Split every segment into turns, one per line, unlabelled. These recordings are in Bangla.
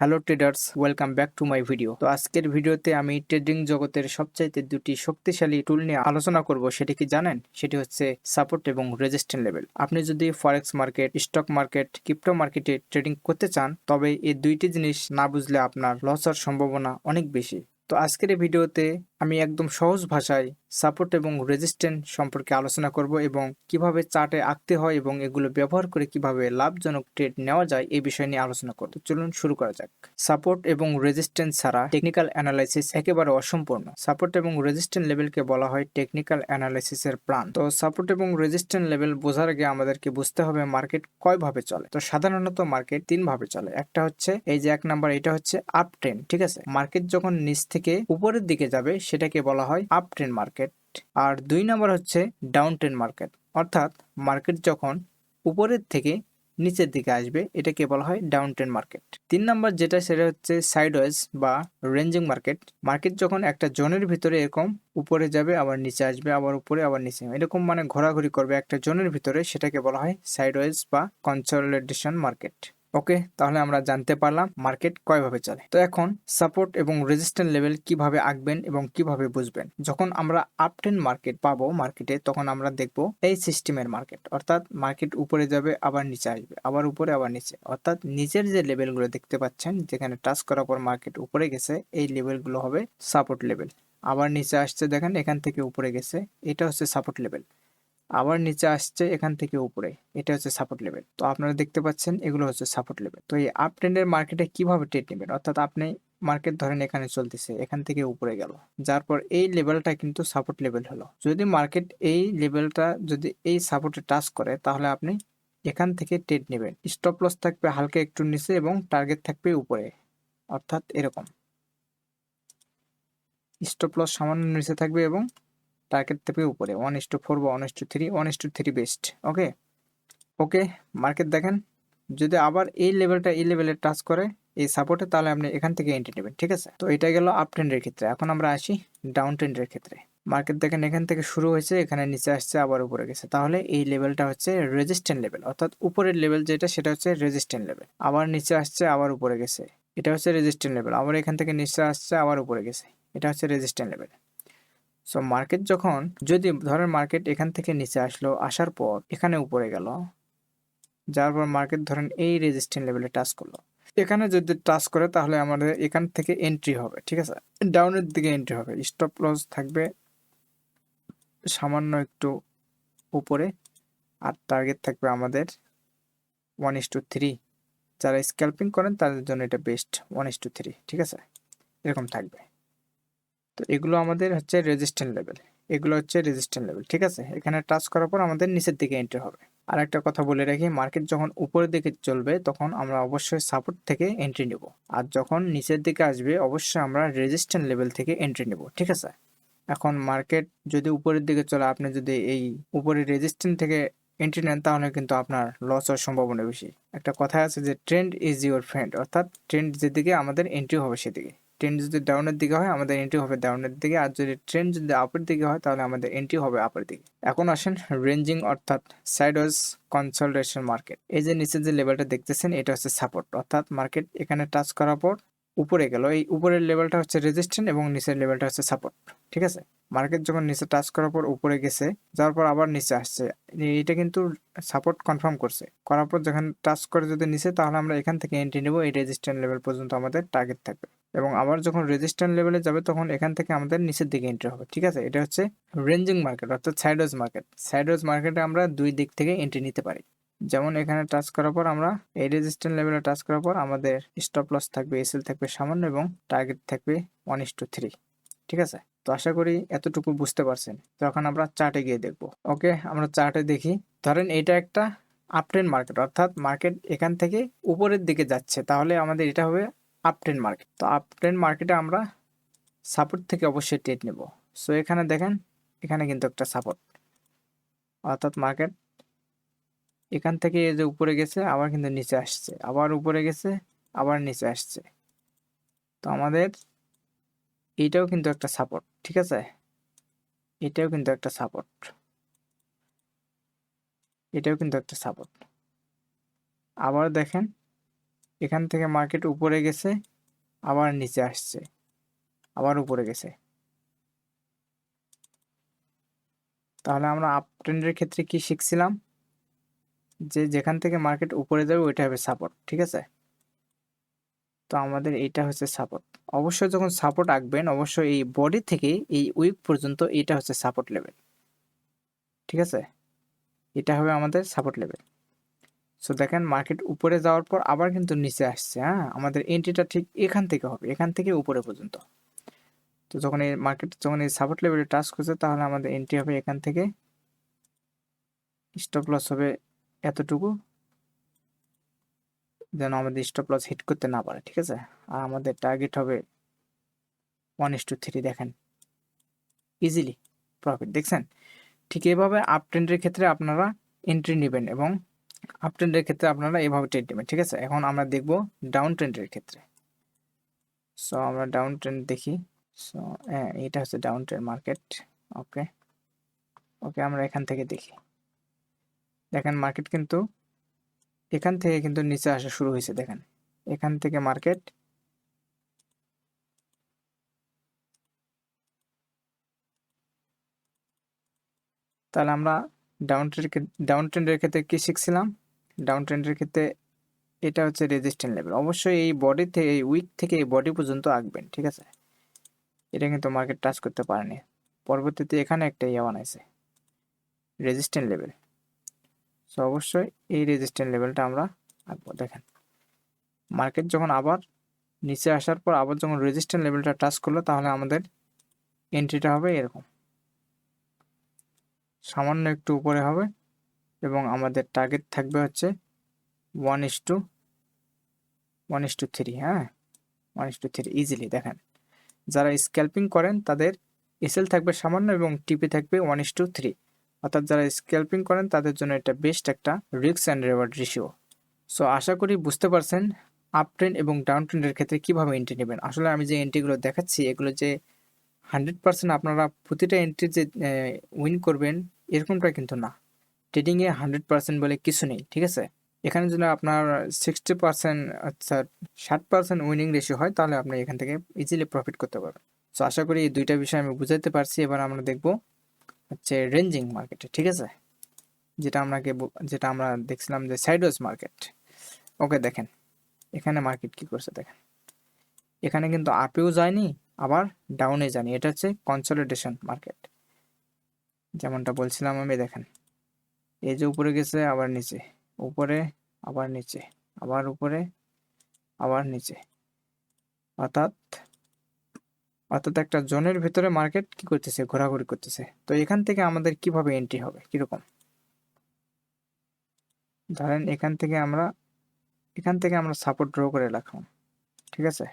Hello traders, welcome back to my video. তো আজকের ভিডিওতে আমি ট্রেডিং জগতের সবচাইতে দুটি শক্তিশালী টুল নিয়ে আলোচনা করব। সেটি কি জানেন? সেটি হচ্ছে সাপোর্ট এবং রেজিস্ট্যান্ট লেভেল। আপনি যদি ফরেক্স মার্কেট, স্টক মার্কেট, ক্রিপ্টো মার্কেটে ট্রেডিং করতে চান, তবে এই দুইটি জিনিস না বুঝলে আপনার লস হওয়ার সম্ভাবনা অনেক বেশি। তো আজকের এই ভিডিওতে আমি একদম সহজ ভাষায় সাপোর্ট এবং রেজিস্ট্যান্ট সম্পর্কে আলোচনা করব এবং কিভাবে চার্টে আঁকতে হয় এবং এগুলো ব্যবহার করে কিভাবে লাভজনক ট্রেড নেওয়া যায় এই বিষয় নিয়ে আলোচনা করব। চলুন শুরু করা যাক। সাপোর্ট এবং রেজিস্ট্যান্স ছাড়া টেকনিক্যাল অ্যানালাইসিস একেবারে অসম্পূর্ণ। সাপোর্ট এবং রেজিস্ট্যান্ট লেভেলকে বলা হয় টেকনিক্যাল অ্যানালাইসিসের প্রাণ। তো সাপোর্ট এবং রেজিস্ট্যান্ট লেভেল বোঝার আগে আমাদেরকে বুঝতে হবে মার্কেট কয় ভাবে চলে। তো সাধারণত মার্কেট তিন ভাবে চলে। একটা হচ্ছে এই যে 1 নাম্বার, এটা হচ্ছে আপ ট্রেন্ড। ঠিক আছে, মার্কেট যখন নিচ থেকে উপরের দিকে যাবে সেটাকে বলা হয় আপ ট্রেন্ড মার্কেট। আর 2 নাম্বার হচ্ছে ডাউন ট্রেন্ড মার্কেট, অর্থাৎ মার্কেট যখন উপরের থেকে নিচের দিকে আসবে এটাকে বলা হয় ডাউন ট্রেন্ড মার্কেট। 3 নাম্বার যেটা, সেটা হচ্ছে সাইডওয়েজ বা রেঞ্জিং মার্কেট। মার্কেট যখন একটা জোনের ভিতরে এরকম উপরে যাবে আবার নিচে আসবে, আবার উপরে আবার নিচে, এরকম মানে ঘোরাঘুরি করবে একটা জোনের ভিতরে, সেটাকে বলা হয় সাইডওয়েজ বা কনসলিডেশন মার্কেট। ওকে, তাহলে আমরা জানতে পারলাম মার্কেট কয়ভাবে চলে। তো এখন সাপোর্ট এবং রেজিস্ট্যান্ট লেভেল কিভাবে আঁকবেন এবং কিভাবে বুঝবেন। যখন আমরা আপট্রেন্ড মার্কেট পাবো মার্কেটে, তখন আমরা দেখব এই সিস্টেমের মার্কেট, অর্থাৎ মার্কেট উপরে যাবে আবার নিচে আসবে, আবার উপরে আবার নিচে, অর্থাৎ নিচের যে লেভেলগুলো দেখতে পাচ্ছেন যেখানে টাচ করার পর মার্কেট উপরে গেছে, এই লেভেলগুলো হবে সাপোর্ট লেভেল। আবার নিচে আসছে, দেখেন এখান থেকে উপরে গেছে, এটা হচ্ছে সাপোর্ট লেভেল। আবার নিচে আসছে এখান থেকে উপরে, এটা হচ্ছে সাপোর্ট লেভেল। তো আপনারা দেখতে পাচ্ছেন এগুলো হচ্ছে সাপোর্ট লেভেল। তো এই আপ ট্রেন্ডের মার্কেটে কিভাবে ট্রেড নেবেন, অর্থাৎ আপনি মার্কেট ধরেন এখানে চলতেছে, এখান থেকে উপরে গেল, যার পর এই লেভেলটা কিন্তু সাপোর্ট লেভেল হলো। যদি মার্কেট এই লেভেলটা যদি এই সাপোর্টে টাচ করে, তাহলে আপনি এখান থেকে ট্রেড নেবেন। স্টপ লস থাকবে হালকা একটু নিচে এবং টার্গেট থাকবে উপরে, অর্থাৎ এরকম স্টপ লস সামান্য নিচে থাকবে এবং টার্গেট থাকবে উপরে। 1:4 বা 1:3, 1:3 বেস্ট। ওকে ওকে, মার্কেট দেখেন যদি আবার এই লেভেলটা এই লেভেলে টাচ করে এই সাপোর্টে, তাহলে আপনি এখান থেকে এন্ট্রি নেবেন। ঠিক আছে, তো এটা গেল আপ ট্রেন্ডের ক্ষেত্রে। এখন আমরা আসি ডাউন ট্রেন্ডের ক্ষেত্রে। মার্কেট দেখেন এখান থেকে শুরু হয়েছে, এখানে নিচে আসছে আবার উপরে গেছে, তাহলে এই লেভেলটা হচ্ছে রেজিস্ট্যান্ট লেভেল, অর্থাৎ উপরের লেভেল যেটা সেটা হচ্ছে রেজিস্ট্যান্ট লেভেল। আবার নিচে আসছে আবার উপরে গেছে, এটা হচ্ছে রেজিস্ট্যান্ট লেভেল। আবার এখান থেকে নিচে আসছে আবার উপরে গেছে, এটা হচ্ছে রেজিস্ট্যান্ট লেভেল। সো মার্কেট যখন যদি ধরেন মার্কেট এখান থেকে নিচে আসলো, আসার পর এখানে উপরে গেল, যার পর মার্কেট ধরেন এই রেজিস্ট্যান্ট লেভেলে টাচ করলো, এখানে যদি টাচ করে তাহলে আমাদের এখান থেকে এন্ট্রি হবে। ঠিক আছে, ডাউনের দিকে এন্ট্রি হবে, স্টপ লস থাকবে সামান্য একটু উপরে, আর টার্গেট থাকবে আমাদের 1:3। যারা স্ক্যাল্পিং করেন তাদের জন্য এটা বেস্ট, 1:3। ঠিক আছে, এরকম থাকবে। তো এগুলো আমাদের হচ্ছে রেজিস্ট্যান্ট লেভেল, এগুলো হচ্ছে রেজিস্ট্যান্ট লেভেল। ঠিক আছে, এখানে টাচ করার পর আমাদের নিচের দিকে এন্ট্রি হবে। আর একটা কথা বলে রাখি, মার্কেট যখন উপরের দিকে চলবে তখন আমরা অবশ্যই সাপোর্ট থেকে এন্ট্রি নেব, আর যখন নিচের দিকে আসবে অবশ্যই আমরা রেজিস্ট্যান্ট লেভেল থেকে এন্ট্রি নেব। ঠিক আছে, এখন মার্কেট যদি উপরের দিকে চলে, আপনি যদি এই উপরে রেজিস্ট্যান্ট থেকে এন্ট্রি নেন, তাহলে কিন্তু আপনার লস হওয়ার সম্ভাবনা বেশি। একটা কথা আছে যে ট্রেন্ড ইজ ইউর ফ্রেন্ড, অর্থাৎ ট্রেন্ড যেদিকে আমাদের এন্ট্রি হবে সেদিকে। ট্রেন্ড যদি ডাউনের দিকে হয় আমাদের এন্ট্রি হবে ডাউনের দিকে, আর যদি ট্রেন্ড যদি আপের দিকে হয় তাহলে আমাদের এন্ট্রি হবে আপের দিকে। এখন আসেন রেঞ্জিং অর্থাৎ সাইডওয়েজ কনসলিডেশন মার্কেট। এই যে নিচে যে লেভেলটা দেখতেছেন এটা হচ্ছে সাপোর্ট, অর্থাৎ মার্কেট এখানে টাচ করার পর উপরে গেল, এই উপরের লেভেলটা হচ্ছে রেজিস্ট্যান্ট এবং নিচের লেভেলটা হচ্ছে সাপোর্ট। ঠিক আছে, মার্কেট যখন নিচে টাচ করার পর উপরে গেছে, যাওয়ার পর আবার নিচে আসছে, এটা কিন্তু সাপোর্ট কনফার্ম করছে। করার পর যখন টাচ করে যদি নিচে, তাহলে আমরা এখান থেকে এন্ট্রি নেব, এই রেজিস্ট্যান্ট লেভেল পর্যন্ত আমাদের টার্গেট থাকবে। এবং আবার যখন রেজিস্ট্যান্ট লেভেলে যাবে তখন এখান থেকে আমাদের নিচের দিকে এন্ট্রি হবে। ঠিক আছে, এটা হচ্ছে রেঞ্জিং মার্কেট অর্থাৎ সাইডওয়েজ মার্কেট। সাইডওয়েজ মার্কেটে আমরা দুই দিক থেকে এন্ট্রি নিতে পারি। যেমন এখানে টাচ করার পর আমরা এই রেজিস্ট্যান্ট লেভেলে টাচ করার পর আমাদের স্টপ লস থাকবে, এসএল থাকবে সামান্য এবং টার্গেট থাকবে 1:3। ঠিক আছে, তো আশা করি এতটুকু বুঝতে পারছেন। তো এখন আমরা চার্টে গিয়ে দেখব। ওকে, আমরা চার্টে দেখি। ধরেন এটা একটা আপট্রেন্ড মার্কেট, অর্থাৎ মার্কেট এখান থেকে উপরের দিকে যাচ্ছে, তাহলে আমাদের এটা হবে আপট্রেন্ড মার্কেট। তো আপট্রেন্ড মার্কেটে আমরা সাপোর্ট থেকে অবশ্যই ট্রেড নেব। সো এখানে দেখেন এখানে কিন্তু একটা সাপোর্ট, অর্থাৎ মার্কেট এখান থেকে এই যে উপরে গেছে আবার কিন্তু নিচে আসছে, আবার উপরে গেছে আবার নিচে আসছে। তো আমাদের এইটাও কিন্তু একটা সাপোর্ট। ঠিক আছে, এটাও কিন্তু একটা সাপোর্ট, এটাও কিন্তু একটা সাপোর্ট। আবার দেখেন এখান থেকে মার্কেট উপরে গেছে, আবার নিচে আসছে, আবার উপরে গেছে। তাহলে আমরা আপ ট্রেন্ডের ক্ষেত্রে কি শিখছিলাম, যে যেখান থেকে মার্কেট উপরে যাবে ওইটা হবে সাপোর্ট, ঠিক আছে। তো আমাদের এইটা হচ্ছে সাপোর্ট। অবশ্যই যখন সাপোর্ট আঁকবেন অবশ্যই এই বডি থেকে এই উইক পর্যন্ত এটা হচ্ছে সাপোর্ট লেভেল, ঠিক আছে। এটা হবে আমাদের সাপোর্ট লেভেল। সো দেখেন মার্কেট উপরে যাওয়ার পর আবার কিন্তু নিচে আসছে। হ্যাঁ, আমাদের এন্ট্রিটা ঠিক এখান থেকে হবে, এখান থেকে উপরে পর্যন্ত। তো যখন এই মার্কেট যখন এই সাপোর্ট লেভেলে টাচ করছে তাহলে আমাদের এন্ট্রি হবে এখান থেকে, স্টপ লস হবে এতটুকু, যেন আমাদের স্টপ লস হিট করতে না পারে, ঠিক আছে। আর আমাদের টার্গেট হবে 1:3। দেখেন ইজিলি প্রফিট, দেখছেন। ঠিক এভাবে আপ ট্রেন্ডের ক্ষেত্রে আপনারা এন্ট্রি নেবেন এবং আপ ট্রেন্ডের ক্ষেত্রে আপনারা এভাবে ট্রেড নেবেন, ঠিক আছে। এখন আমরা দেখব ডাউন ট্রেন্ডের ক্ষেত্রে। সো আমরা ডাউন ট্রেন্ড দেখি। সো হ্যাঁ, এটা হচ্ছে ডাউন ট্রেন্ড মার্কেট। ওকে ওকে, আমরা এখান থেকে দেখি। দেখেন মার্কেট কিন্তু এখান থেকে কিন্তু নিচে আসা শুরু হয়েছে। দেখেন এখান থেকে মার্কেট তাহলে আমরা ডাউন ট্রেন্ডের ক্ষেত্রে কি শিখছিলাম? ডাউন ট্রেন্ডের ক্ষেত্রে এটা হচ্ছে রেজিস্ট্যান্ট লেভেল। অবশ্যই এই বডি থেকে এই উইক থেকে এই বডি পর্যন্ত আঁকবেন, ঠিক আছে। এটা কিন্তু মার্কেট টাচ করতে পারেনি। পরবর্তীতে এখানে একটা ইয়ে বানাইছে রেজিস্ট্যান্ট লেভেল। সো অবশ্যই এই রেজিস্ট্যান্ট লেভেলটা আমরা আঁকবো। দেখেন মার্কেট যখন আবার নিচে আসার পর আবার যখন রেজিস্ট্যান্ট লেভেলটা টাচ করলো তাহলে আমাদের এন্ট্রিটা হবে এরকম, সামান্য একটু উপরে হবে এবং আমাদের টার্গেট থাকবে হচ্ছে 1:3। হ্যাঁ, 1:3 ইজিলি। দেখেন যারা স্ক্যাল্পিং করেন তাদের এসএল থাকবে সামান্য এবং টিপি থাকবে 1:3। অর্থাৎ যারা স্ক্যাল্পিং করেন তাদের জন্য এটা বেস্ট একটা risk and reward ratio. So আশা করি বুঝতে পারছেন আপ ট্রেন্ড এবং ডাউন ট্রেন্ডের ক্ষেত্রে কিভাবে এন্ট্রি নেবেন। আসলে আমি যে এন্ট্রিগুলো দেখাচ্ছি এগুলো যে 100% আপনারা প্রতিটা এন্ট্রি যে উইন করবেন এরকমটা কিন্তু না। ট্রেডিংয়ে 100% বলে কিছু নেই, ঠিক আছে। এখানে যদি আপনার 60%, আচ্ছা 60% উইনিং রেশিও হয় তাহলে আপনি এখান থেকে ইজিলি প্রফিট করতে পারবেন। সো আশা করি এই দুইটা বিষয় আমি বুঝাইতে পারছি। এবার আমরা দেখব হচ্ছে রেঞ্জিং মার্কেটে, ঠিক আছে, যেটা আমরা দেখছিলাম যে সাইডওয়েজ মার্কেট। ওকে দেখেন এখানে মার্কেট কি করছে। দেখেন এখানে কিন্তু আপেও যায়নি আবার ডাউনে যায়নি, এটা হচ্ছে কনসলিডেশন মার্কেট যেমনটা বলছিলাম আমি। দেখেন এই যে উপরে গেছে আবার নিচে, উপরে আবার নিচে, আবার উপরে আবার নিচে, অর্থাৎ একটা জোনের ভিতরে মার্কেট কি করতেছে, ঘোরাঘুরি করতেছে। তো এখান থেকে আমাদের কিভাবে এন্ট্রি হবে, কিরকম? ধরেন এখান থেকে আমরা সাপোর্ট ড্র করে রাখলাম, ঠিক আছে।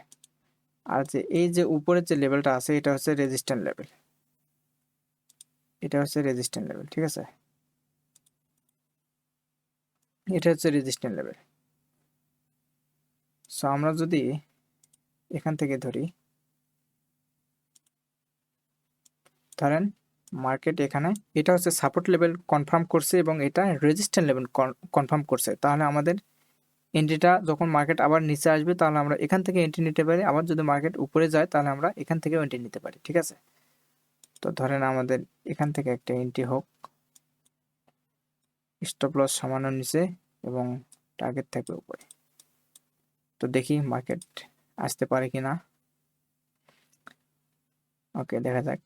আর যে এই যে উপরের যে লেভেলটা আছে এটা হচ্ছে রেজিস্ট্যান্ট লেভেল, এটা হচ্ছে রেজিস্ট্যান্ট লেভেল, ঠিক আছে। এটা হচ্ছে রেজিস্ট্যান্ট লেভেল। সো আমরা যদি এখান থেকে ধরি, ধরেন মার্কেট এখানে এটা হচ্ছে সাপোর্ট লেভেল কনফার্ম করছে এবং এটা রেজিস্ট্যান্ট লেভেল কনফার্ম করছে, তাহলে আমাদের এন্ট্রিটা যখন মার্কেট আবার নিচে আসবে তাহলে আমরা এখান থেকে এন্ট্রি নিতে পারি। আবার যদি মার্কেট উপরে যায় তাহলে আমরা এখান থেকেও এন্ট্রি নিতে পারি, ঠিক আছে। তো ধরেন আমাদের এখান থেকে একটা এন্ট্রি হোক, স্টপ লস সামান্য নিচে এবং টার্গেট থাকবে উপরে। তো দেখি মার্কেট আসতে পারে কিনা। ওকে দেখা যাক।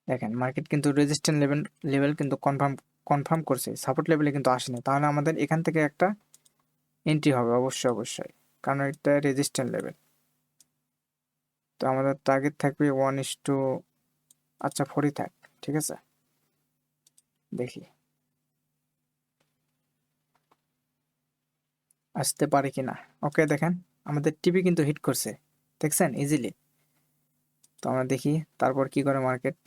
দেখেন মার্কেট কিন্তু রেজিস্ট্যান্ট লেভেল কিন্তু কনফার্ম করছে, সাপোর্ট লেভেলে কিন্তু আসেনি। তাহলে আমাদের এখান থেকে একটা এন্ট্রি হবে অবশ্যই, কারণ এটা রেজিস্ট্যান্ট লেভেল। তো আমাদের টার্গেট থাকবে 1:, আচ্ছা 40 থাক, ঠিক আছে। দেখি আসতে পারে কিনা। ওকে দেখেন আমাদের টিভি কিন্তু হিট করছে, দেখছেন ইজিলি। তো আমরা দেখি তারপর কি করে মার্কেট।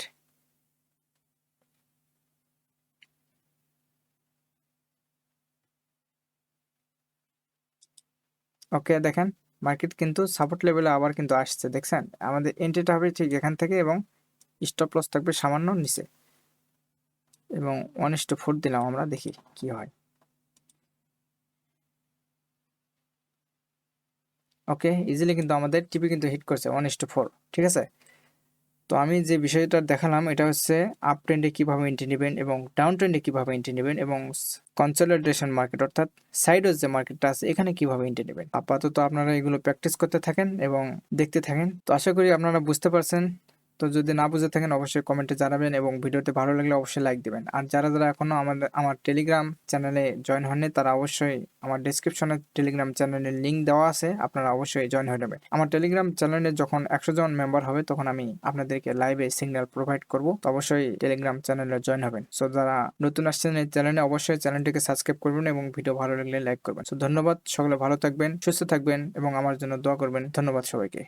ওকে দেখেন মার্কেট কিন্তু সাপোর্ট লেভেলে আবার কিন্তু আসছে, দেখছেন। আমাদের এন্ট্রিটা হবে ঠিক এখান থেকে এবং স্টপ লস থাকবে সামান্য নিচে। এবং 1:4 দিলাম, আমরা দেখি কি হয়। ওকে, ইজিলি কিন্তু আমাদের টিপি কিন্তু হিট করছে 1:4, ঠিক আছে। তো আমি যে বিষয়টা দেখালাম এটা হচ্ছে আপ ট্রেন্ডে কিভাবে এন্ট্রি নেবেন এবং ডাউন ট্রেন্ডে কিভাবে এন্ট্রি নেবেন এবং কনসলিডেশন মার্কেট অর্থাৎ সাইডওয়েজ যে মার্কেটটা আছে এখানে কিভাবে এন্ট্রি নেবেন। আপাতত আপনারা এগুলো প্র্যাকটিস করতে থাকেন এবং দেখতে থাকেন। তো আশা করি আপনারা বুঝতে পারছেন। তো যদি না বুঝে থাকেন অবশ্যই কমেন্টে জানাবেন এবং ভিডিওতে ভালো লাগলে অবশ্যই লাইক দিবেন। আর যারা যারা এখনো আমার টেলিগ্রাম চ্যানেলে জয়েন হননি তারা অবশ্যই আমার ডেসক্রিপশনে টেলিগ্রাম চ্যানেলের লিঙ্ক দেওয়া আছে, আপনারা অবশ্যই জয়েন হয়ে নেবেন। আমার টেলিগ্রাম চ্যানেলে যখন 100 জন মেম্বার হবে তখন আমি আপনাদেরকে লাইভে সিগন্যাল প্রোভাইড করব। তো অবশ্যই টেলিগ্রাম চ্যানেলে জয়েন হবেন। সো যারা নতুন আসছেন এই চ্যানেলে অবশ্যই চ্যানেলটিকে সাবস্ক্রাইব করবেন এবং ভিডিও ভালো লাগলে লাইক করবেন। সো ধন্যবাদ, সকলে ভালো থাকবেন, সুস্থ থাকবেন এবং আমার জন্য দোয়া করবেন। ধন্যবাদ সবাইকে।